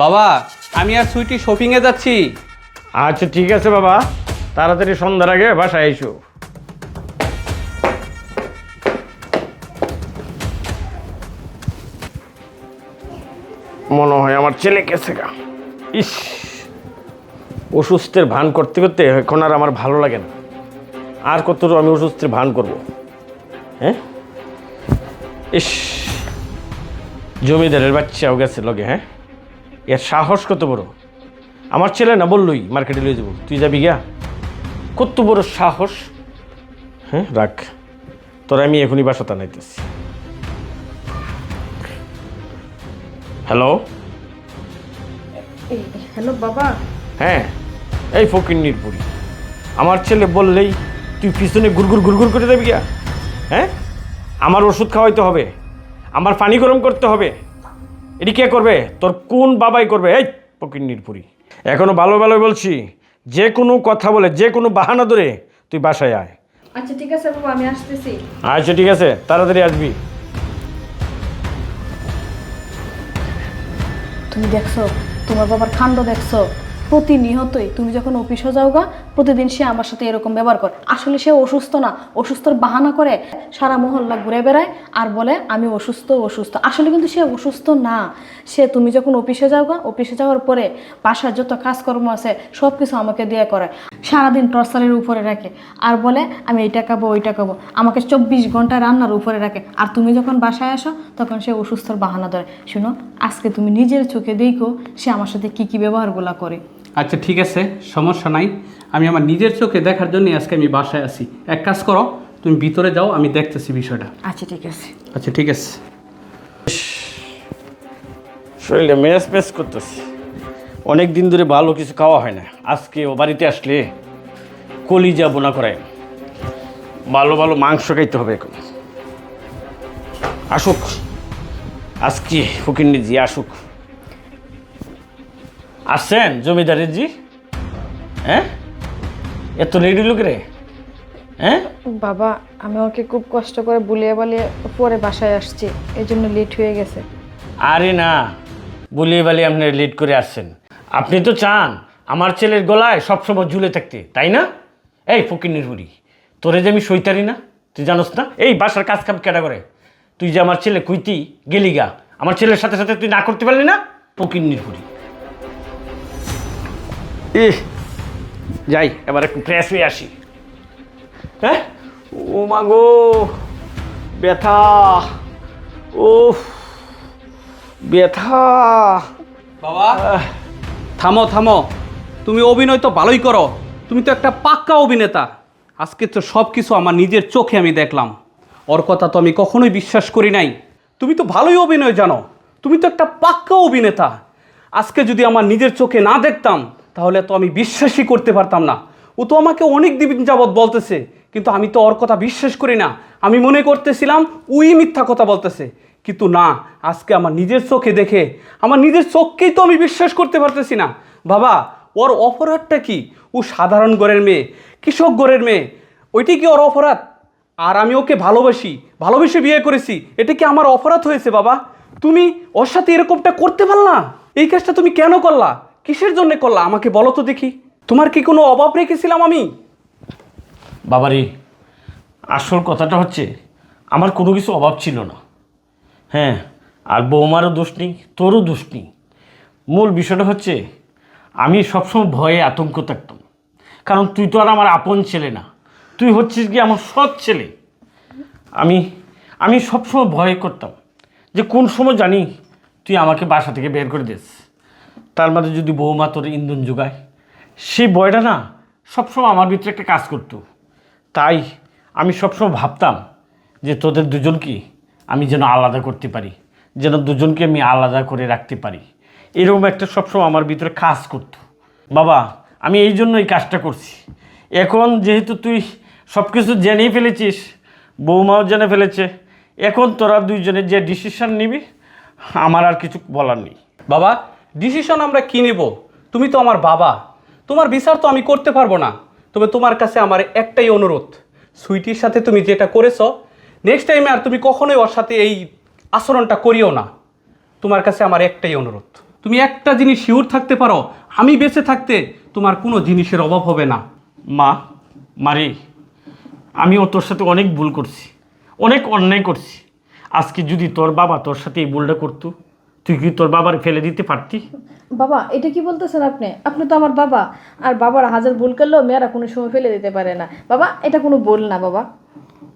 বাবা আমি আর সুইটি শপিংয়ে যাচ্ছি। আচ্ছা ঠিক আছে বাবা, তাড়াতাড়ি সন্ধ্যার আগে বাসায় এসো। মনে হয় আমার ছেলে গেছে গা। ইস, অসুস্থের ভান করতে করতে এখন আর আমার ভালো লাগে না। আর কত আমি অসুস্থের ভান করব? হ্যাঁ, ইস, জমিদারের বাচ্চাও গেছে লগে। হ্যাঁ, এর সাহস কত বড়! আমার ছেলে না বললই মার্কেটে লিয়ে যাবো, তুই যাবি গিয়া? কত বড় সাহস! হ্যাঁ রাখ, তোর আমি এখনই বাসাতে নাইতেছি। হ্যালো হ্যালো বাবা। হ্যাঁ, এই ফকিন্নির বুড়ি, আমার ছেলে বললেই তুই পিছনে গুড়গুড় গুড়গুড় করে যাবি গিয়া? হ্যাঁ, আমার ওষুধ খাওয়াইতে হবে, আমার পানি গরম করতে হবে, এটি কে করবে? তোর কোন বাবাই করবে? এই ফকিন্নির বুড়ি, এখনো ভালো ভালো বলছি, যে কোনো কথা বলে যে কোনো বাহানা ধরে তুই বাসায় আয়। আচ্ছা ঠিক আছে বাবা, আমি আসতেছি। আচ্ছা ঠিক আছে, তাড়াতাড়ি আসবি। তুমি দেখছো তোমার বাবার কাণ্ড দেখছো? প্রতিনিয়তই তুমি যখন অফিসে যাও গা, প্রতিদিন সে আমার সাথে এরকম ব্যবহার করে। আসলে সে অসুস্থ না, অসুস্থর বাহানা করে সারা মহল্লা ঘুরে বেড়ায় আর বলে আমি অসুস্থ অসুস্থ। আসলে কিন্তু সে অসুস্থ না। সে তুমি যখন অফিসে যাও গা, অফিসে যাওয়ার পরে বাসার যত কাজকর্ম আছে সব কিছু আমাকে দিয়ে করে। সারাদিন টর্চারের উপরে রাখে আর বলে আমি এইটা খাবো ওইটা খাবো। আমাকে 24 ঘন্টা রান্নার উপরে রাখে। আর তুমি যখন বাসায় আসো তখন সে অসুস্থর বাহানা ধরে। শুনো, আজকে তুমি নিজের চোখে দেখো সে আমার সাথে কী কী ব্যবহারগুলো করে। আচ্ছা ঠিক আছে, সমস্যা নাই, আমি আমার নিজের চোখে দেখার জন্য আজকে আমি বাসায় আছি। এক কাজ করো, তুমি ভিতরে যাও, আমি দেখতেছি বিষয়টা। আচ্ছা ঠিক আছে। আচ্ছা ঠিক আছে। শরীরে মেস মেস করতেছি, অনেক দিন ধরে ভালো কিছু খাওয়া হয় না। আজকে ও বাড়িতে আসলে কলিজা বোনা করায় ভালো ভালো মাংস খাইতে হবে। এখন আসুক, আজকে ফকিন্নি জি আসুক। আসছেন জমিদারের জি? হ্যাঁ, এত রেডি লোক রে? হ্যাঁ বাবা, আমি ওকে খুব কষ্ট করে বুলিয়ে বালিয়ে পরে বাসায় আসছি, এই জন্য লেট হয়ে গেছে। আরে না, বলিয়ে বালিয়ে আপনি লেট করে আসছেন। আপনি তো চান আমার ছেলের গলায় সবসময় ঝুলে থাকতে, তাই না? এই ফকিন্নির বুড়ি, তোরে যে আমি সইতারি না, তুই জানোস না এই বাসার কাজ কাম কেডা করে? তুই যে আমার ছেলে কুইতি গেলি গা, আমার ছেলের সাথে সাথে তুই না করতে পারলি না? ফকিন্নির বুড়ি। যাই এবার একটু ফ্রেশ হয়ে আসি। হ্যাঁ, ও মা গো, ব্যথা, ও ব্যথা। বাবা থামো থামো, তুমি অভিনয় তো ভালোই করো, তুমি তো একটা পাক্কা অভিনেতা। আজকে তো সব কিছু আমার নিজের চোখে আমি দেখলাম। ওর কথা তো আমি কখনোই বিশ্বাস করি নাই। তুমি তো ভালোই অভিনয় জানো, তুমি তো একটা পাক্কা অভিনেতা। আজকে যদি আমার নিজের চোখে না দেখতাম তাহলে তো আমি বিশ্বাসই করতে পারতাম না। ও তো আমাকে অনেক দিন যাবৎ বলতেছে, কিন্তু আমি তো ওর কথা বিশ্বাস করি না। আমি মনে করতেছিলাম ওই মিথ্যা কথা বলতেছে, কিন্তু না, আজকে আমার নিজের চোখে দেখে আমার নিজের চোখকেই তো আমি বিশ্বাস করতে পারতেছি না। বাবা, ওর অপরাধটা কি? ও সাধারণ ঘরের মেয়ে, কৃষক ঘরের মেয়ে, ওইটাই কি ওর অপরাধ? আর আমি ওকে ভালোবেসে বিয়ে করেছি, এটা কি আমার অপরাধ হয়েছে? বাবা, তুমি ওর সাথে এরকমটা করতে পারলা? এই কাজটা তুমি কেন করলা? কিসের জন্য করলা আমাকে বলো তো দেখি। তোমার কি কোনো অভাব রেখেছিলাম আমি? বাবারি, আসল কথাটা হচ্ছে আমার কোনো কিছু অভাব ছিল না। হ্যাঁ, আর বৌমারও দোষ নেই, তোরও দোষ নেই। মূল বিষয়টা হচ্ছে আমি সবসময় ভয়ে আতঙ্ক থাকতাম, কারণ তুই তো আর আমার আপন ছেলে না, তুই হচ্ছিস কি আমার সৎ ছেলে। আমি সবসময় ভয় করতাম যে কোন সময় জানি তুই আমাকে বাসা থেকে বের করে দিস, তার মাঝে যদি বৌমা তোর ইন্ধন যোগায়, সেই ভয়টা না সবসময় আমার ভিতরে একটা কাজ করতো। তাই আমি সবসময় ভাবতাম যে তোদের দুজনকে আমি যেন আলাদা করতে পারি, যেন দুজনকে আমি আলাদা করে রাখতে পারি, এরকম একটা সবসময় আমার ভিতরে কাজ করতো। বাবা, আমি এই জন্য এই কাজটা করছি। এখন যেহেতু তুই সব কিছু জেনেই ফেলেছিস, বৌমাও জেনে ফেলেছে, এখন তোরা দুইজনে যে ডিসিশন নিবি আমার আর কিছু বলার নেই। বাবা, ডিসিশন আমরা কি নেব? তুমি তো আমার বাবা, তোমার বিচার তো আমি করতে পারবো না। তবে তোমার কাছে আমার একটাই অনুরোধ, সুইটির সাথে তুমি যেটা করেছো, নেক্সট টাইমে আর তুমি কখনোই ওর সাথে এই আচরণটা করিও না। তোমার কাছে আমার একটাই অনুরোধ। তুমি একটা জিনিস শিওর থাকতে পারো, আমি বেঁচে থাকতে তোমার কোনো জিনিসের অভাব হবে না। মা, মারি, আমিও তোর সাথে অনেক ভুল করছি, অনেক অন্যায় করছি। আজকে যদি তোর বাবা তোর সাথে এই ভুলটা করতো, তুই কি তোর বাবার ফেলে দিতে পারতি? বাবা এটা কি বলতেছেন আপনি? আপনি তো আমার বাবা, আর বাবার হাজার ভুল করলেও মেয়েরা কোনো সময় ফেলে দিতে পারে না। বাবা এটা কোনো ভুল না বাবা।